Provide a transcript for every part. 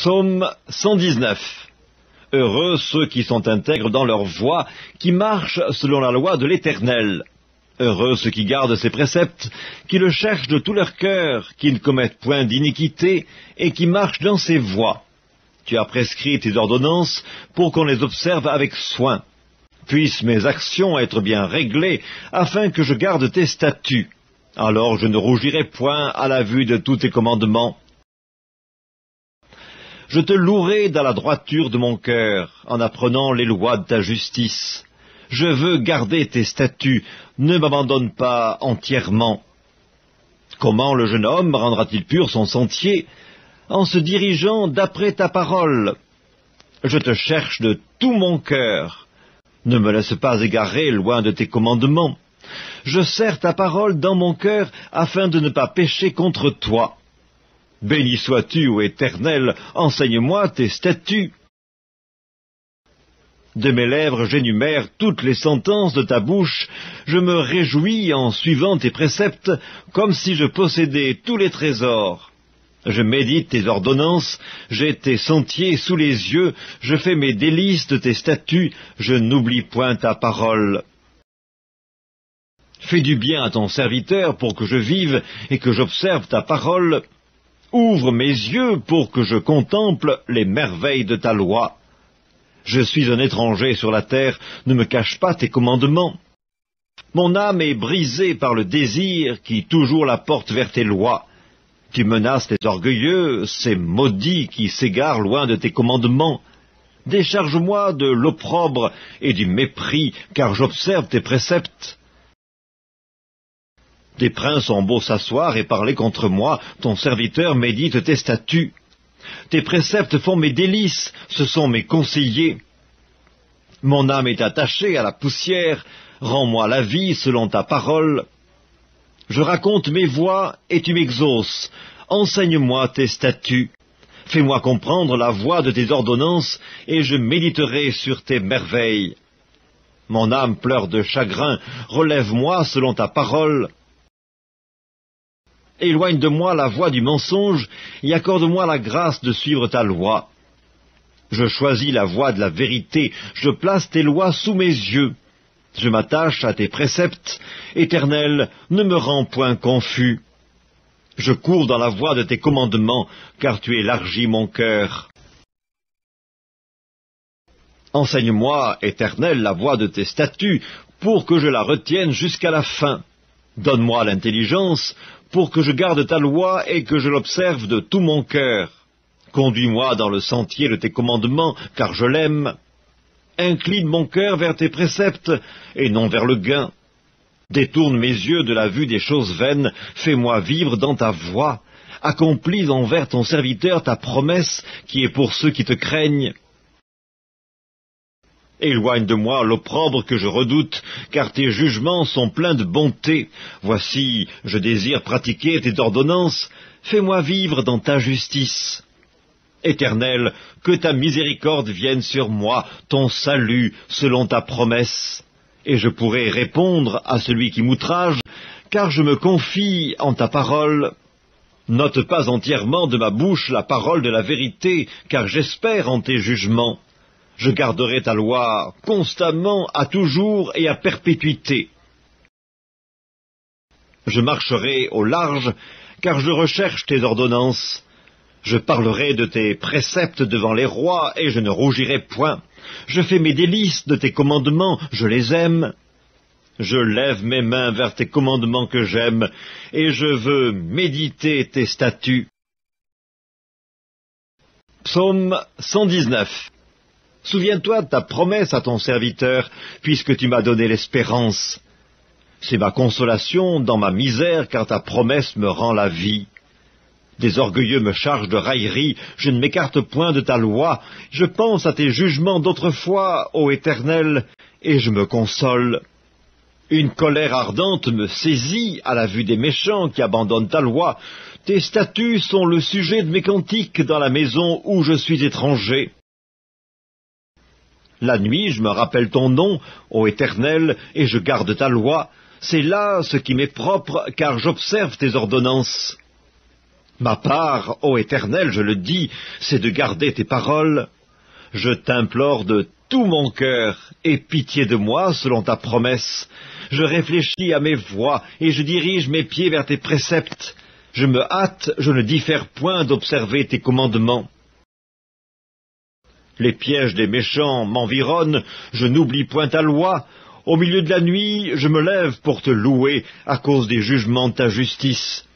Psaume 119. Heureux ceux qui sont intègres dans leur voie, qui marchent selon la loi de l'Éternel. Heureux ceux qui gardent ses préceptes, qui le cherchent de tout leur cœur, qui ne commettent point d'iniquité, et qui marchent dans ses voies. Tu as prescrit tes ordonnances pour qu'on les observe avec soin. Puissent mes actions être bien réglées, afin que je garde tes statuts. Alors je ne rougirai point à la vue de tous tes commandements. Je te louerai dans la droiture de mon cœur, en apprenant les lois de ta justice. Je veux garder tes statuts, ne m'abandonne pas entièrement. Comment le jeune homme rendra-t-il pur son sentier? En se dirigeant d'après ta parole. Je te cherche de tout mon cœur. Ne me laisse pas égarer loin de tes commandements. Je serre ta parole dans mon cœur, afin de ne pas pécher contre toi. Béni sois-tu, ô Éternel, enseigne-moi tes statuts. De mes lèvres j'énumère toutes les sentences de ta bouche, je me réjouis en suivant tes préceptes, comme si je possédais tous les trésors. Je médite tes ordonnances, j'ai tes sentiers sous les yeux, je fais mes délices de tes statuts, je n'oublie point ta parole. Fais du bien à ton serviteur pour que je vive et que j'observe ta parole. Ouvre mes yeux pour que je contemple les merveilles de ta loi. Je suis un étranger sur la terre, ne me cache pas tes commandements. Mon âme est brisée par le désir qui toujours la porte vers tes lois. Tu menaces les orgueilleux, ces maudits qui s'égarent loin de tes commandements. Décharge-moi de l'opprobre et du mépris, car j'observe tes préceptes. Des princes ont beau s'asseoir et parler contre moi, ton serviteur médite tes statuts. Tes préceptes font mes délices, ce sont mes conseillers. Mon âme est attachée à la poussière, rends-moi la vie selon ta parole. Je raconte mes voies et tu m'exauces, enseigne-moi tes statuts. Fais-moi comprendre la voie de tes ordonnances, et je méditerai sur tes merveilles. Mon âme pleure de chagrin, relève-moi selon ta parole. Éloigne de moi la voie du mensonge, et accorde-moi la grâce de suivre ta loi. Je choisis la voie de la vérité, je place tes lois sous mes yeux. Je m'attache à tes préceptes, Éternel, ne me rends point confus. Je cours dans la voie de tes commandements, car tu élargis mon cœur. Enseigne-moi, Éternel, la voie de tes statuts, pour que je la retienne jusqu'à la fin. Donne-moi l'intelligence, pour que je garde ta loi et que je l'observe de tout mon cœur. Conduis-moi dans le sentier de tes commandements, car je l'aime. Incline mon cœur vers tes préceptes, et non vers le gain. Détourne mes yeux de la vue des choses vaines, fais-moi vivre dans ta voie. Accomplis envers ton serviteur ta promesse, qui est pour ceux qui te craignent. Éloigne de moi l'opprobre que je redoute, car tes jugements sont pleins de bonté. Voici, je désire pratiquer tes ordonnances, fais-moi vivre dans ta justice. Éternel, que ta miséricorde vienne sur moi, ton salut selon ta promesse. Et je pourrai répondre à celui qui m'outrage, car je me confie en ta parole. N'ôte pas entièrement de ma bouche la parole de la vérité, car j'espère en tes jugements. Je garderai ta loi constamment, à toujours et à perpétuité. Je marcherai au large, car je recherche tes ordonnances. Je parlerai de tes préceptes devant les rois, et je ne rougirai point. Je fais mes délices de tes commandements, je les aime. Je lève mes mains vers tes commandements que j'aime, et je veux méditer tes statuts. Psaume 119. Souviens-toi de ta promesse à ton serviteur, puisque tu m'as donné l'espérance. C'est ma consolation dans ma misère, car ta promesse me rend la vie. Des orgueilleux me chargent de railleries, je ne m'écarte point de ta loi. Je pense à tes jugements d'autrefois, ô Éternel, et je me console. Une colère ardente me saisit à la vue des méchants qui abandonnent ta loi. Tes statuts sont le sujet de mes cantiques dans la maison où je suis étranger. La nuit, je me rappelle ton nom, ô Éternel, et je garde ta loi. C'est là ce qui m'est propre, car j'observe tes ordonnances. Ma part, ô Éternel, je le dis, c'est de garder tes paroles. Je t'implore de tout mon cœur, aie pitié de moi selon ta promesse. Je réfléchis à mes voies et je dirige mes pieds vers tes préceptes. Je me hâte, je ne diffère point d'observer tes commandements. Les pièges des méchants m'environnent, je n'oublie point ta loi. Au milieu de la nuit, je me lève pour te louer à cause des jugements de ta justice.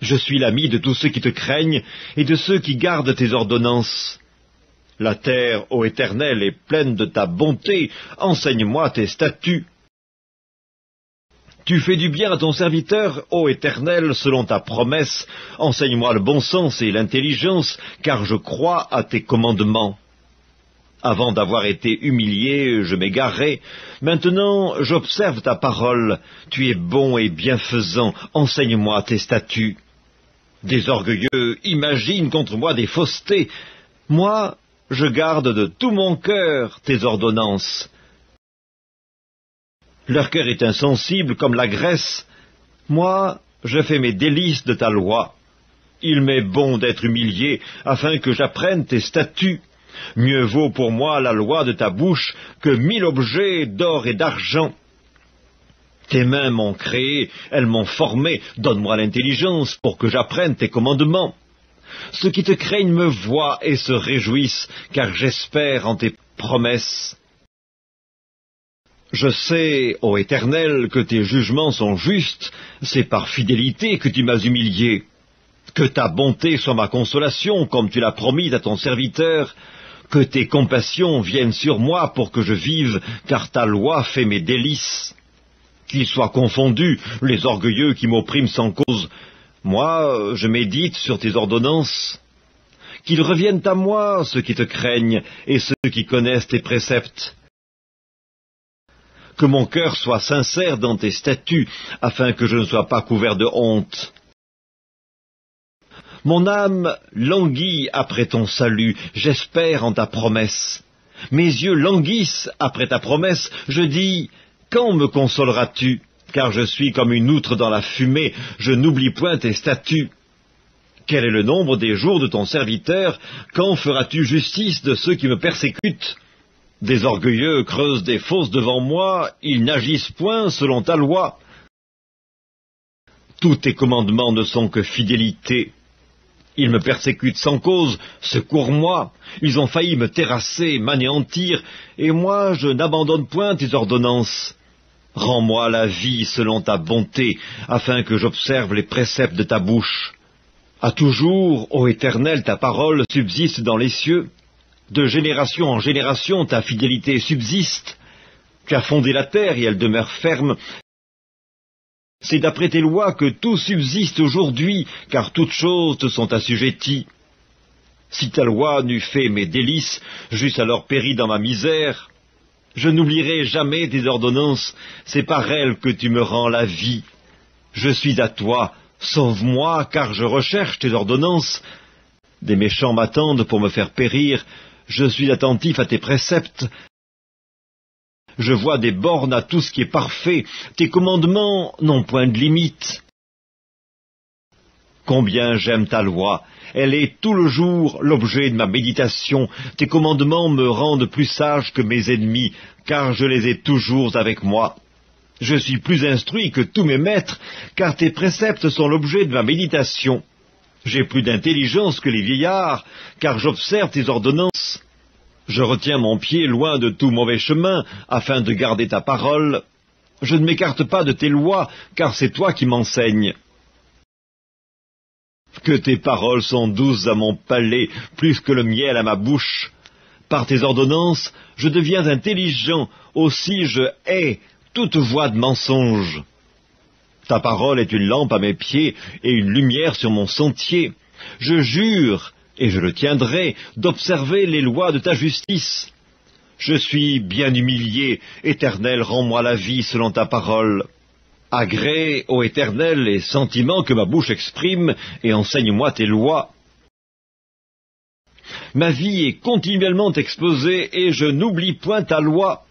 Je suis l'ami de tous ceux qui te craignent et de ceux qui gardent tes ordonnances. La terre, ô Éternel, est pleine de ta bonté, enseigne-moi tes statuts. Tu fais du bien à ton serviteur, ô Éternel, selon ta promesse, enseigne-moi le bon sens et l'intelligence, car je crois à tes commandements. Avant d'avoir été humilié, je m'égarais. Maintenant, j'observe ta parole. Tu es bon et bienfaisant, enseigne-moi tes statuts. Des orgueilleux imaginent contre moi des faussetés. Moi, je garde de tout mon cœur tes ordonnances. Leur cœur est insensible comme la graisse. Moi, je fais mes délices de ta loi. Il m'est bon d'être humilié, afin que j'apprenne tes statuts. Mieux vaut pour moi la loi de ta bouche que 1000 objets d'or et d'argent. Tes mains m'ont créé, elles m'ont formé, donne-moi l'intelligence pour que j'apprenne tes commandements. Ceux qui te craignent me voient et se réjouissent, car j'espère en tes promesses. Je sais, ô Éternel, que tes jugements sont justes, c'est par fidélité que tu m'as humilié. Que ta bonté soit ma consolation, comme tu l'as promis à ton serviteur. Que tes compassions viennent sur moi pour que je vive, car ta loi fait mes délices. Qu'ils soient confondus, les orgueilleux qui m'oppriment sans cause. Moi, je médite sur tes ordonnances. Qu'ils reviennent à moi, ceux qui te craignent, et ceux qui connaissent tes préceptes. Que mon cœur soit sincère dans tes statuts, afin que je ne sois pas couvert de honte. Mon âme languit après ton salut, j'espère en ta promesse. Mes yeux languissent après ta promesse, je dis, quand me consoleras-tu? Car je suis comme une outre dans la fumée, je n'oublie point tes statuts. Quel est le nombre des jours de ton serviteur? Quand feras-tu justice de ceux qui me persécutent? Des orgueilleux creusent des fosses devant moi, ils n'agissent point selon ta loi. Tous tes commandements ne sont que fidélité. Ils me persécutent sans cause, secours-moi. Ils ont failli me terrasser, m'anéantir, et moi je n'abandonne point tes ordonnances. Rends-moi la vie selon ta bonté, afin que j'observe les préceptes de ta bouche. À toujours, ô Éternel, ta parole subsiste dans les cieux. De génération en génération, ta fidélité subsiste. Tu as fondé la terre et elle demeure ferme. C'est d'après tes lois que tout subsiste aujourd'hui, car toutes choses te sont assujetties. Si ta loi n'eût fait mes délices, j'eusse alors péri dans ma misère. Je n'oublierai jamais tes ordonnances, c'est par elles que tu me rends la vie. Je suis à toi, sauve-moi, car je recherche tes ordonnances. Des méchants m'attendent pour me faire périr, je suis attentif à tes préceptes. Je vois des bornes à tout ce qui est parfait, tes commandements n'ont point de limite. Combien j'aime ta loi, elle est tout le jour l'objet de ma méditation, tes commandements me rendent plus sage que mes ennemis, car je les ai toujours avec moi. Je suis plus instruit que tous mes maîtres, car tes préceptes sont l'objet de ma méditation. J'ai plus d'intelligence que les vieillards, car j'observe tes ordonnances. Je retiens mon pied loin de tout mauvais chemin, afin de garder ta parole. Je ne m'écarte pas de tes lois, car c'est toi qui m'enseignes. Que tes paroles sont douces à mon palais, plus que le miel à ma bouche. Par tes ordonnances, je deviens intelligent, aussi je hais toute voie de mensonge. Ta parole est une lampe à mes pieds et une lumière sur mon sentier. Je jure, et je le tiendrai, d'observer les lois de ta justice. Je suis bien humilié, Éternel, rends-moi la vie selon ta parole. Agrée, ô Éternel, les sentiments que ma bouche exprime, et enseigne-moi tes lois. Ma vie est continuellement exposée, et je n'oublie point ta loi.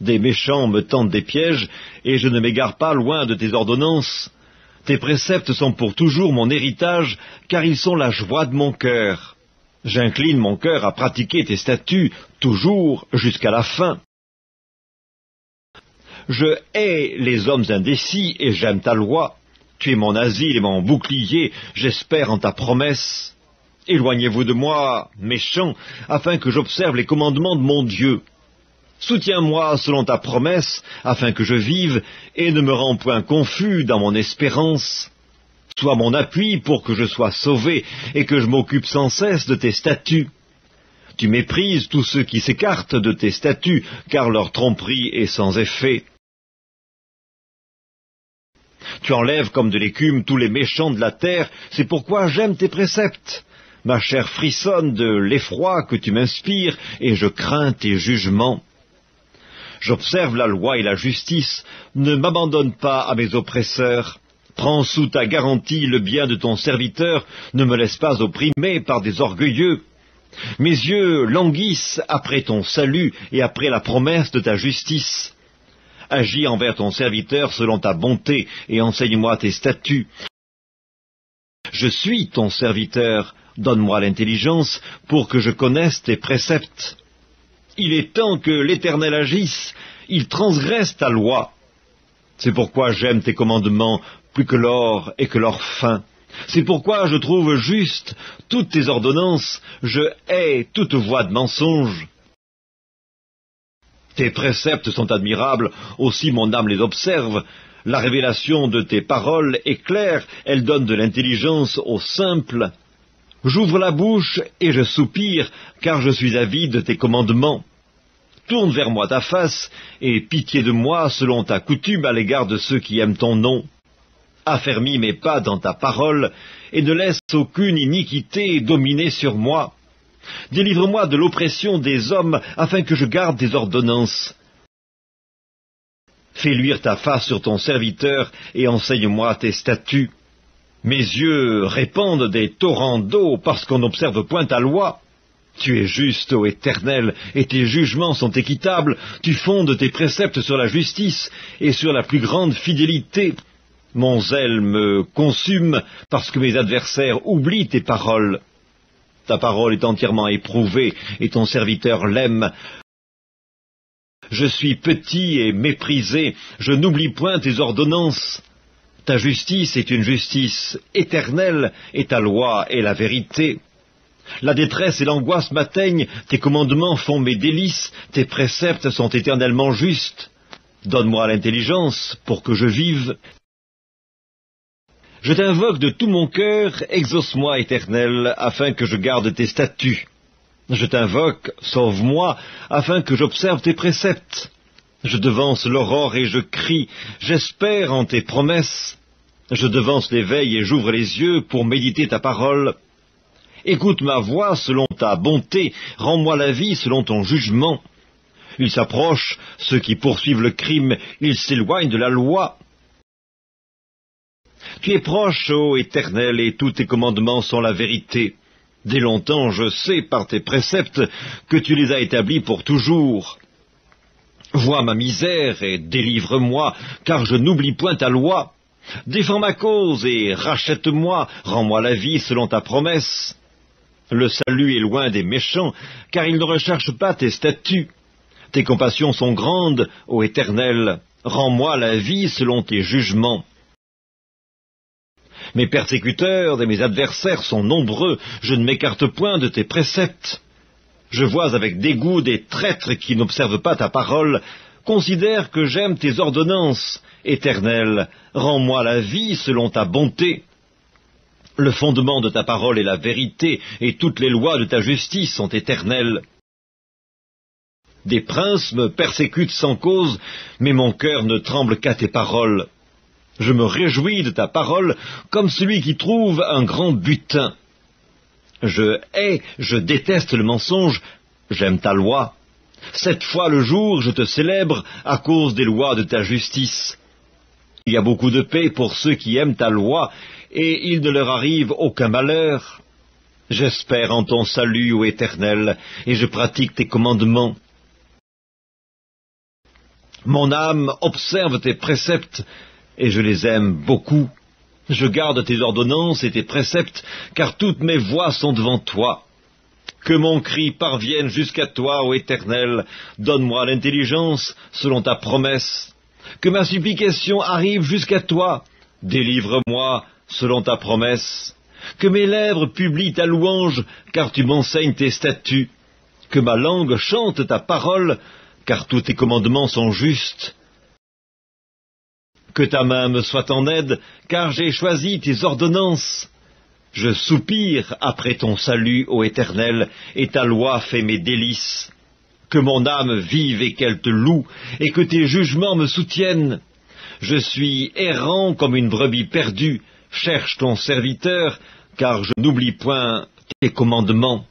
Des méchants me tendent des pièges, et je ne m'égare pas loin de tes ordonnances. Tes préceptes sont pour toujours mon héritage, car ils sont la joie de mon cœur. J'incline mon cœur à pratiquer tes statuts, toujours jusqu'à la fin. Je hais les hommes indécis et j'aime ta loi. Tu es mon asile et mon bouclier, j'espère en ta promesse. Éloignez-vous de moi, méchants, afin que j'observe les commandements de mon Dieu. Soutiens-moi selon ta promesse, afin que je vive, et ne me rends point confus dans mon espérance. Sois mon appui pour que je sois sauvé, et que je m'occupe sans cesse de tes statuts. Tu méprises tous ceux qui s'écartent de tes statuts, car leur tromperie est sans effet. Tu enlèves comme de l'écume tous les méchants de la terre, c'est pourquoi j'aime tes préceptes. Ma chair frissonne de l'effroi que tu m'inspires, et je crains tes jugements. J'observe la loi et la justice, ne m'abandonne pas à mes oppresseurs. Prends sous ta garantie le bien de ton serviteur, ne me laisse pas opprimer par des orgueilleux. Mes yeux languissent après ton salut et après la promesse de ta justice. Agis envers ton serviteur selon ta bonté et enseigne-moi tes statuts. Je suis ton serviteur, donne-moi l'intelligence pour que je connaisse tes préceptes. Il est temps que l'Éternel agisse, il transgresse ta loi. C'est pourquoi j'aime tes commandements plus que l'or et que l'or fin. C'est pourquoi je trouve juste toutes tes ordonnances, je hais toute voie de mensonge. Tes préceptes sont admirables, aussi mon âme les observe. La révélation de tes paroles est claire, elle donne de l'intelligence aux simples. J'ouvre la bouche et je soupire, car je suis avide de tes commandements. Tourne vers moi ta face, et pitié de moi selon ta coutume à l'égard de ceux qui aiment ton nom. Affermis mes pas dans ta parole, et ne laisse aucune iniquité dominer sur moi. Délivre-moi de l'oppression des hommes, afin que je garde tes ordonnances. Fais luire ta face sur ton serviteur, et enseigne-moi tes statuts. Mes yeux répandent des torrents d'eau, parce qu'on n'observe point ta loi. Tu es juste, ô Éternel, et tes jugements sont équitables. Tu fondes tes préceptes sur la justice, et sur la plus grande fidélité. Mon zèle me consume, parce que mes adversaires oublient tes paroles. Ta parole est entièrement éprouvée, et ton serviteur l'aime. Je suis petit et méprisé, je n'oublie point tes ordonnances. Ta justice est une justice éternelle, et ta loi est la vérité. La détresse et l'angoisse m'atteignent, tes commandements font mes délices, tes préceptes sont éternellement justes. Donne-moi l'intelligence pour que je vive. Je t'invoque de tout mon cœur, exauce-moi, Éternel, afin que je garde tes statuts. Je t'invoque, sauve-moi, afin que j'observe tes préceptes. Je devance l'aurore et je crie, j'espère en tes promesses. Je devance l'éveil et j'ouvre les yeux pour méditer ta parole. Écoute ma voix selon ta bonté, rends-moi la vie selon ton jugement. Ils s'approchent, ceux qui poursuivent le crime, ils s'éloignent de la loi. Tu es proche, ô Éternel, et tous tes commandements sont la vérité. Dès longtemps, je sais par tes préceptes que tu les as établis pour toujours. Vois ma misère et délivre-moi, car je n'oublie point ta loi. Défends ma cause et rachète-moi, rends-moi la vie selon ta promesse. Le salut est loin des méchants, car ils ne recherchent pas tes statuts. Tes compassions sont grandes, ô Éternel, rends-moi la vie selon tes jugements. Mes persécuteurs et mes adversaires sont nombreux, je ne m'écarte point de tes préceptes. Je vois avec dégoût des traîtres qui n'observent pas ta parole. Considère que j'aime tes ordonnances. Éternel, rends-moi la vie selon ta bonté. Le fondement de ta parole est la vérité, et toutes les lois de ta justice sont éternelles. Des princes me persécutent sans cause, mais mon cœur ne tremble qu'à tes paroles. Je me réjouis de ta parole comme celui qui trouve un grand butin. Je hais, je déteste le mensonge, j'aime ta loi. 7 fois le jour je te célèbre à cause des lois de ta justice. Il y a beaucoup de paix pour ceux qui aiment ta loi, et il ne leur arrive aucun malheur. J'espère en ton salut, ô Éternel, et je pratique tes commandements. Mon âme observe tes préceptes, et je les aime beaucoup. Je garde tes ordonnances et tes préceptes, car toutes mes voies sont devant toi. Que mon cri parvienne jusqu'à toi, ô Éternel, donne-moi l'intelligence selon ta promesse. Que ma supplication arrive jusqu'à toi, délivre-moi selon ta promesse. Que mes lèvres publient ta louange, car tu m'enseignes tes statuts. Que ma langue chante ta parole, car tous tes commandements sont justes. Que ta main me soit en aide, car j'ai choisi tes ordonnances. Je soupire après ton salut, ô Éternel, et ta loi fait mes délices. Que mon âme vive et qu'elle te loue, et que tes jugements me soutiennent. Je suis errant comme une brebis perdue, cherche ton serviteur, car je n'oublie point tes commandements.